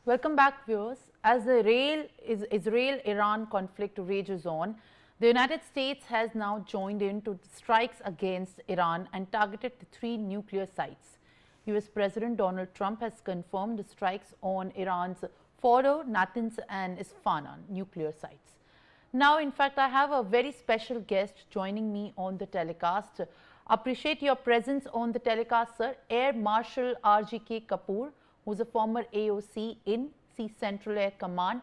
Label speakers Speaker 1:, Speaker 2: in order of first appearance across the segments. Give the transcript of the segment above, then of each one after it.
Speaker 1: Welcome back, viewers. As the Israel-Iran conflict rages on, the United States has now joined in to strikes against Iran and targeted the 3 nuclear sites. US President Donald Trump has confirmed the strikes on Iran's Fordo, Natanz and Isfahan nuclear sites. Now, in fact, I have a very special guest joining me on the telecast. Appreciate your presence on the telecast, sir. Air Marshal R.G.K. Kapoor, who's a former AOC in C Central Air Command.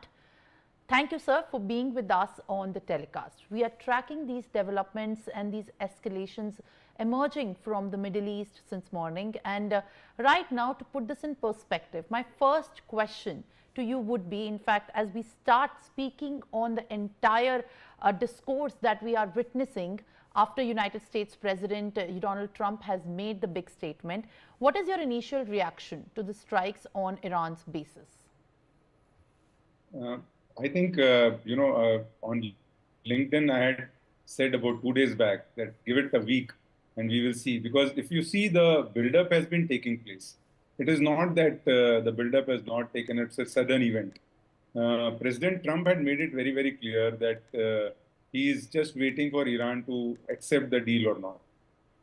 Speaker 1: Thank you, sir, for being with us on the telecast. We are tracking these developments and these escalations emerging from the Middle East since morning. And right now, to put this in perspective, my first question to you would be, in fact, as we start speaking on the entire discourse that we are witnessing after United States President Donald Trump has made the big statement, what is your initial reaction to the strikes on Iran's bases?
Speaker 2: I think, on LinkedIn, I had said about 2 days back that give it a week and we will see. Because if you see, the buildup has been taking place. It is not that the buildup has not taken, it's a sudden event. President Trump had made it very, very clear that he is just waiting for Iran to accept the deal or not.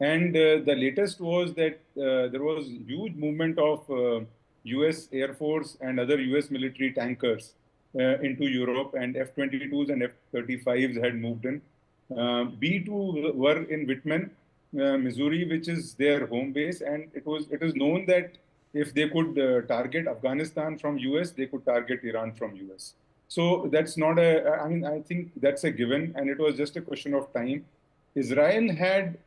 Speaker 2: And the latest was that there was huge movement of US Air Force and other US military tankers into Europe, and F-22s and F-35s had moved in. B-2 were in Whitman, Missouri, which is their home base, and it is known that if they could target Afghanistan from US, they could target Iran from US. So that's not I think that's a given, and it was just a question of time. Israel had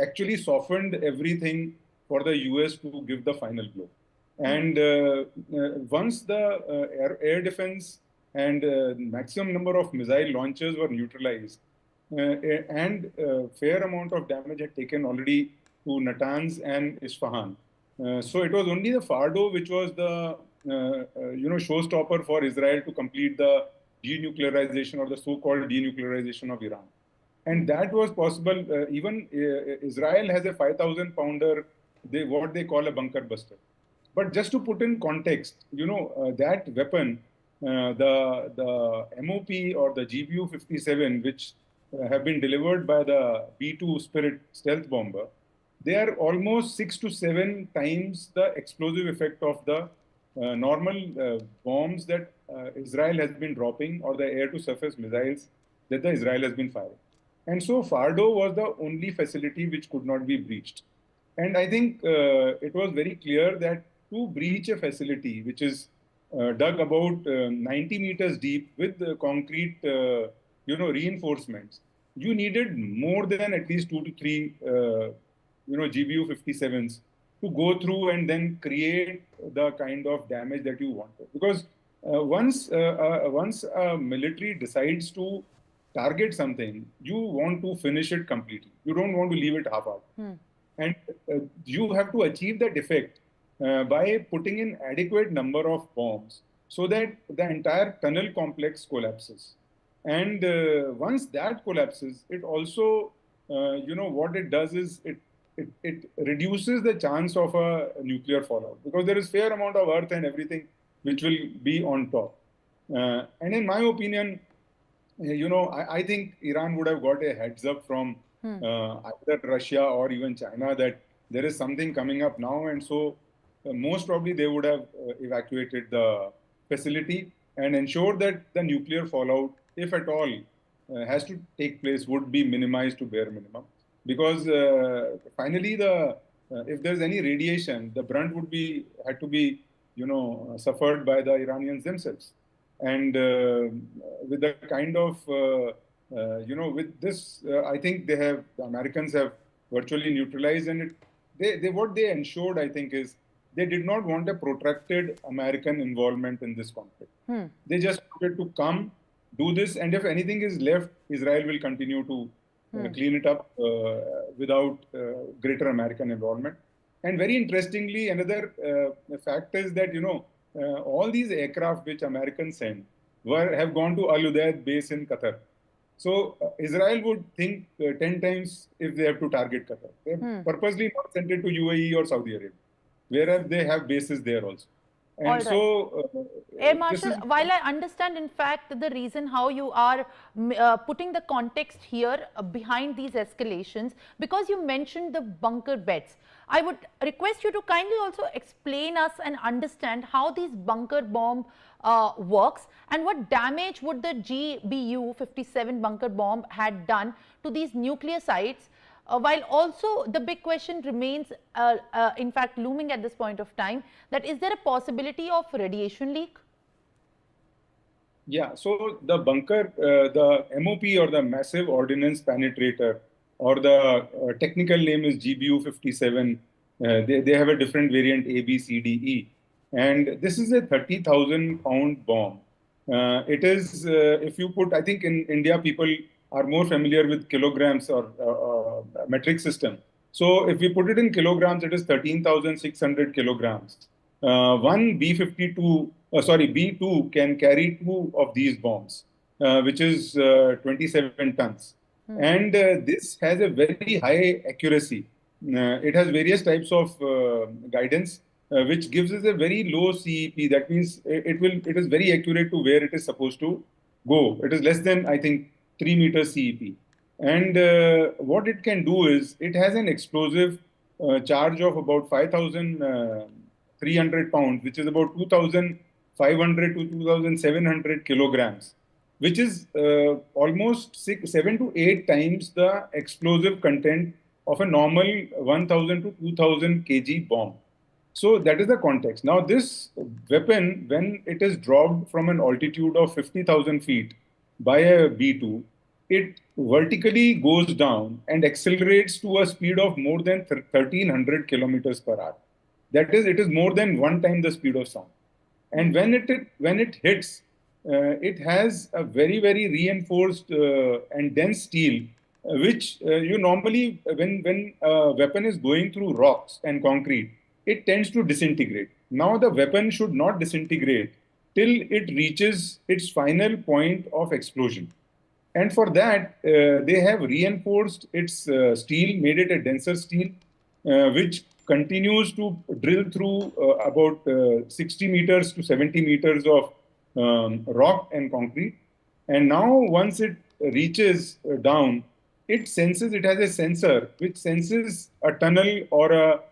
Speaker 2: actually softened everything for the US to give the final blow. And once the air defense and maximum number of missile launches were neutralized, and fair amount of damage had taken already to Natanz and Isfahan. So it was only the Fordo which was the showstopper for Israel to complete the denuclearization or the so-called denuclearization of Iran. And that was possible. Even Israel has a 5,000-pounder, what they call a bunker buster. But just to put in context, that weapon, the MOP or the GBU-57, which have been delivered by the B-2 Spirit stealth bomber, they are almost 6 to 7 times the explosive effect of the normal bombs that Israel has been dropping, or the air-to-surface missiles that the Israel has been firing. And so Fordo was the only facility which could not be breached. And I think it was very clear that to breach a facility which is dug about 90 meters deep with concrete reinforcements, you needed more than at least 2 to 3 GBU-57s to go through and then create the kind of damage that you wanted. Because once a military decides to target something, you want to finish it completely. You don't want to leave it half-out. And you have to achieve that effect by putting in adequate number of bombs so that the entire tunnel complex collapses. And once that collapses, it also, what it does is it reduces the chance of a nuclear fallout, because there is fair amount of earth and everything which will be on top. And in my opinion, I think Iran would have got a heads up from either Russia or even China that there is something coming up now. And so most probably they would have evacuated the facility and ensured that the nuclear fallout, if at all, has to take place, would be minimized to bare minimum. Because finally, if there's any radiation, the brunt would had to be suffered by the Iranians themselves. And with the kind of with this, I think the Americans have virtually neutralized, and what they ensured, I think, is they did not want a protracted American involvement in this conflict. They just wanted to come, do this, and if anything is left, Israel will continue to clean it up without greater American involvement. And very interestingly, another fact is that, all these aircraft which Americans send have gone to Al Udeid base in Qatar. So Israel would think 10 times if they have to target Qatar. They have purposely not sent it to UAE or Saudi Arabia, whereas they have bases there also.
Speaker 1: All
Speaker 2: And
Speaker 1: right.
Speaker 2: so
Speaker 1: Air
Speaker 2: this
Speaker 1: Marshal,
Speaker 2: is,
Speaker 1: while I understand, in fact, the reason how you are putting the context here behind these escalations, because you mentioned the bunker beds, I would request you to kindly also explain us and understand how these bunker bomb works and what damage would the GBU-57 bunker bomb had done to these nuclear sites. While also the big question remains, in fact, looming at this point of time, that is there a possibility of radiation leak?
Speaker 2: yeah, so the bunker, the MOP or the massive ordnance penetrator, or the technical name is GBU 57. They have a different variant A, B, C, D, E. And this is a 30,000 pound bomb. It is, if you put, I think in India, people are more familiar with kilograms or metric system. So if we put it in kilograms, it is 13,600 kilograms. One B-52, sorry, B-2 can carry two of these bombs, which is 27 tons. And this has a very high accuracy. It has various types of guidance, which gives us a very low CEP. That means it is very accurate to where it is supposed to go. It is less than, I think, 3 meters CEP. And what it can do is it has an explosive charge of about 5,300 pounds, which is about 2,500 to 2,700 kilograms, which is almost 7 to 8 times the explosive content of a normal 1,000 to 2,000 kg bomb. So that is the context. Now, this weapon, when it is dropped from an altitude of 50,000 feet by a B-2, it vertically goes down and accelerates to a speed of more than 1,300 kilometers per hour. That is, it is more than one time the speed of sound. And when it hits, it has a very reinforced and dense steel, which you normally when a weapon is going through rocks and concrete, it tends to disintegrate. Now the weapon should not disintegrate till it reaches its final point of explosion. And for that, they have reinforced its steel, made it a denser steel, which continues to drill through about 60 meters to 70 meters of rock and concrete. And now, once it reaches down, it has a sensor which senses a tunnel or a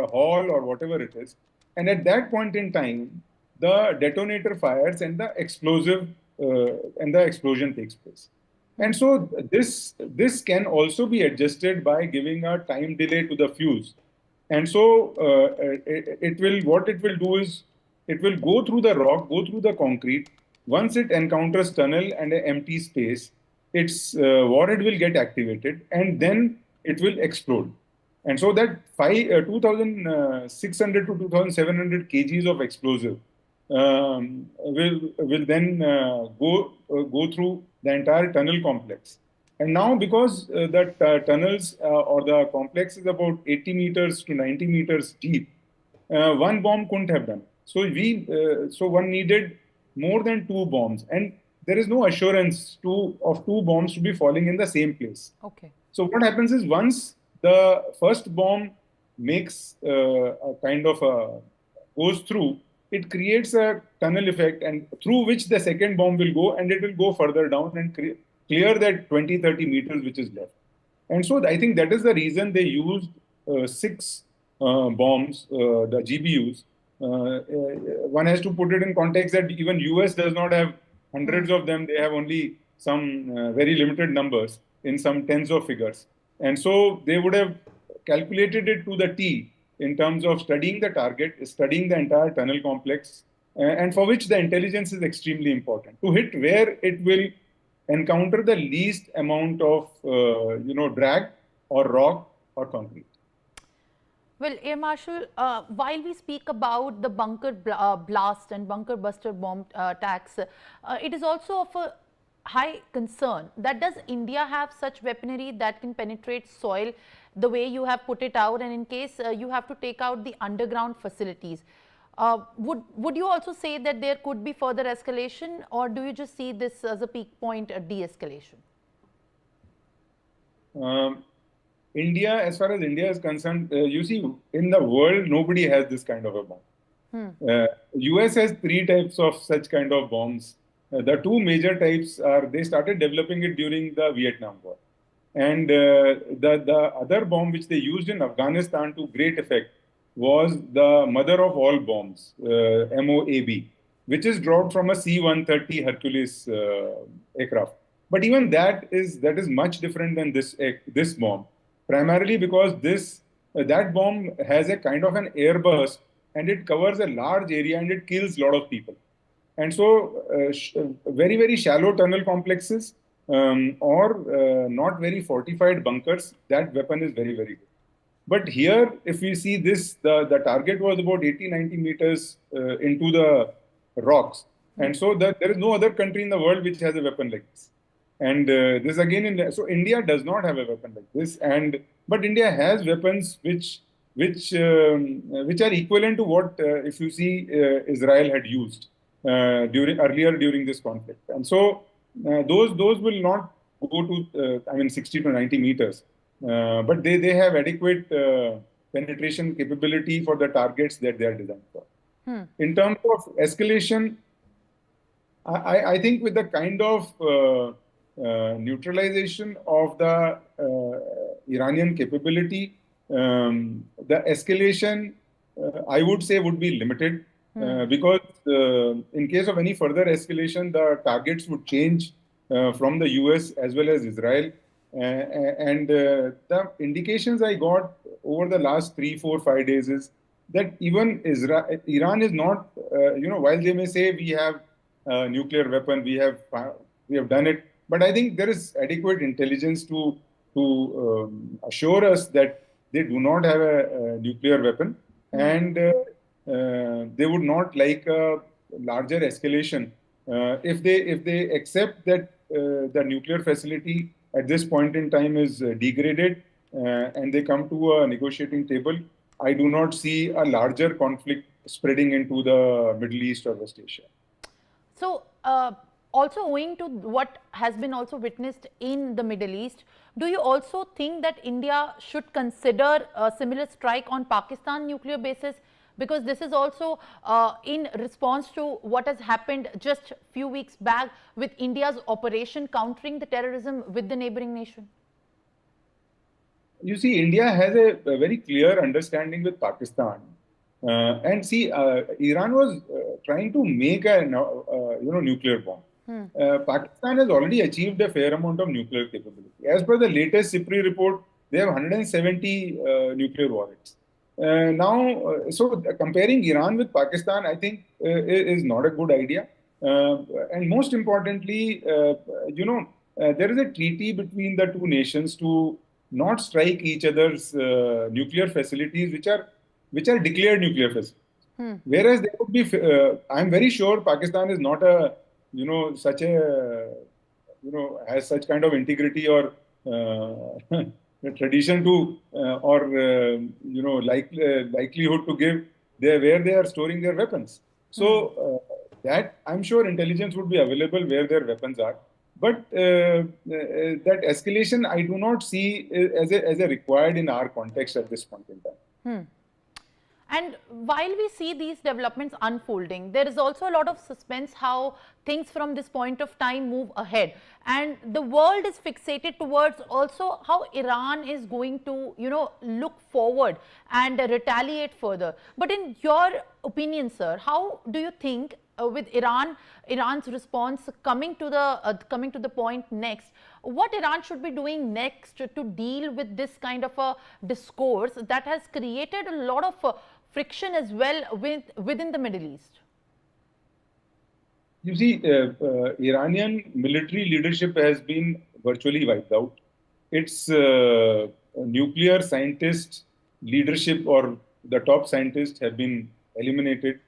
Speaker 2: hall or whatever it is. And at that point in time, the detonator fires and the explosion takes place. And so this can also be adjusted by giving a time delay to the fuse. And so it will what it will do is it will go through the rock, go through the concrete. Once it encounters tunnel and an empty space, its warhead will get activated, and then it will explode. And so that 2,600 to 2,700 kgs of explosive will then go through the entire tunnel complex. And now, because the tunnels or the complex is about 80 meters to 90 meters deep, one bomb couldn't have done. So one needed more than two bombs, and there is no assurance of two bombs to be falling in the same place.
Speaker 1: Okay.
Speaker 2: So what happens is once the first bomb makes a kind of goes through, it creates a tunnel effect, and through which the second bomb will go, and it will go further down and clear that 20-30 meters which is left. And so I think that is the reason they used six bombs, the GBUs. One has to put it in context that even US does not have hundreds of them. They have only some very limited numbers in some tens of figures. And so they would have calculated it to the T in terms of studying the target, studying the entire tunnel complex, and for which the intelligence is extremely important to hit where it will encounter the least amount of drag or rock or concrete.
Speaker 1: Well, Air Marshal, while we speak about the bunker blast and bunker buster bomb attacks, it is also of a high concern that does India have such weaponry that can penetrate soil the way you have put it out, and in case you have to take out the underground facilities. Would you also say that there could be further escalation, or do you just see this as a peak point de-escalation?
Speaker 2: India, as far as India is concerned, you see, in the world, nobody has this kind of a bomb. US has three types of such kind of bombs. The two major types are they started developing it during the Vietnam War. And the other bomb which they used in Afghanistan to great effect was the mother of all bombs, MOAB, which is dropped from a C-130 Hercules aircraft. But even that is much different than this bomb, primarily because that bomb has a kind of an air burst and it covers a large area and it kills a lot of people. And so, very, very shallow tunnel complexes or not very fortified bunkers, that weapon is very, very good. But here, if we see this, the target was about 80, 90 meters into the rocks. And so there is no other country in the world which has a weapon like this. And this again, so India does not have a weapon like this. But India has weapons which are equivalent to what, if you see, Israel had used earlier during this conflict. And so those will not go to 60 to 90 meters, but they have adequate penetration capability for the targets that they are designed for. In terms of escalation, I think with the kind of neutralization of the Iranian capability, the escalation, I would say, would be limited because in case of any further escalation, the targets would change from the US as well as Israel. And the indications I got over the last 3, 4, 5 days is that even Iran is not, while they may say we have a nuclear weapon, we have done it, but I think there is adequate intelligence to assure us that they do not have a nuclear weapon, and they would not like a larger escalation if they accept that the nuclear facility at this point in time is degraded and they come to a negotiating table. I do not see a larger conflict spreading into the Middle East or West Asia.
Speaker 1: So, also owing to what has been also witnessed in the Middle East, do you also think that India should consider a similar strike on Pakistan nuclear bases? Because this is also in response to what has happened just a few weeks back with India's operation countering the terrorism with the neighboring nation.
Speaker 2: You see, India has a very clear understanding with Pakistan. And see, Iran was trying to make a nuclear bomb. Pakistan has already achieved a fair amount of nuclear capability. As per the latest SIPRI report, they have 170 nuclear warheads. So comparing Iran with Pakistan, I think, is not a good idea. And most importantly, there is a treaty between the two nations to not strike each other's nuclear facilities, which are declared nuclear facilities. Whereas there would be, I'm very sure Pakistan is not has such kind of integrity or tradition to likelihood to give where they are storing their weapons. So that I'm sure intelligence would be available where their weapons are. But that escalation I do not see as a required in our context at this point in time.
Speaker 1: And while we see these developments unfolding, there is also a lot of suspense how things from this point of time move ahead. And the world is fixated towards also how Iran is going to, look forward and retaliate further. But in your opinion, sir, how do you think with Iran's response coming to the point next, what Iran should be doing next to deal with this kind of a discourse that has created a lot of friction as well within the Middle East?
Speaker 2: You see, Iranian military leadership has been virtually wiped out. Its nuclear scientist leadership or the top scientists have been eliminated.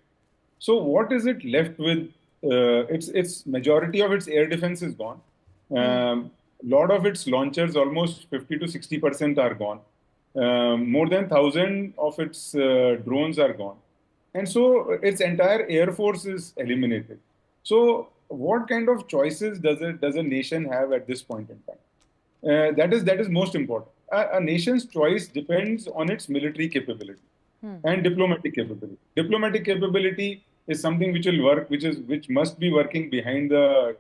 Speaker 2: So what is it left with? Its majority of its air defense is gone. Lot of its launchers, almost 50 to 60% are gone. More than 1,000 of its drones are gone. And so its entire air force is eliminated. So what kind of choices does a nation have at this point in time? That is most important. A nation's choice depends on its military capability. and diplomatic capability. Diplomatic capability is something which will work, which must be working behind the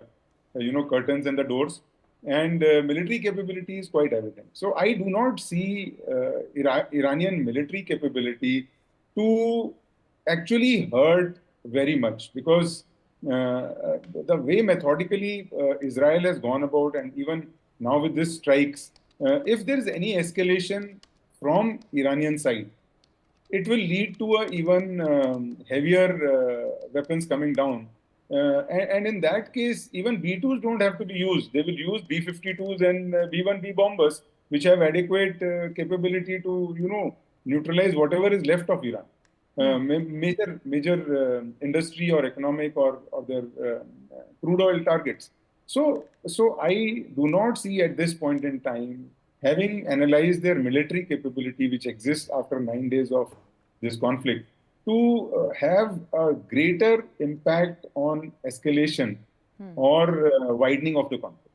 Speaker 2: curtains and the doors, and military capability is quite evident. So I do not see Iranian military capability to actually hurt very much, because the way methodically Israel has gone about, and even now with these strikes, if there is any escalation from Iranian side, it will lead to a even heavier weapons coming down. And in that case, even B-2s don't have to be used. They will use B-52s and B-1B bombers, which have adequate capability to, neutralize whatever is left of Iran. Major industry or economic or their crude oil targets. So I do not see at this point in time, having analyzed their military capability, which exists after 9 days of this conflict, to have a greater impact on escalation or widening of the conflict.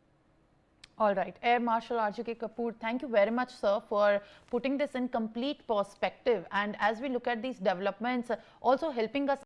Speaker 1: All right. Air Marshal R.G.K. Kapoor, thank you very much, sir, for putting this in complete perspective. And as we look at these developments, also helping us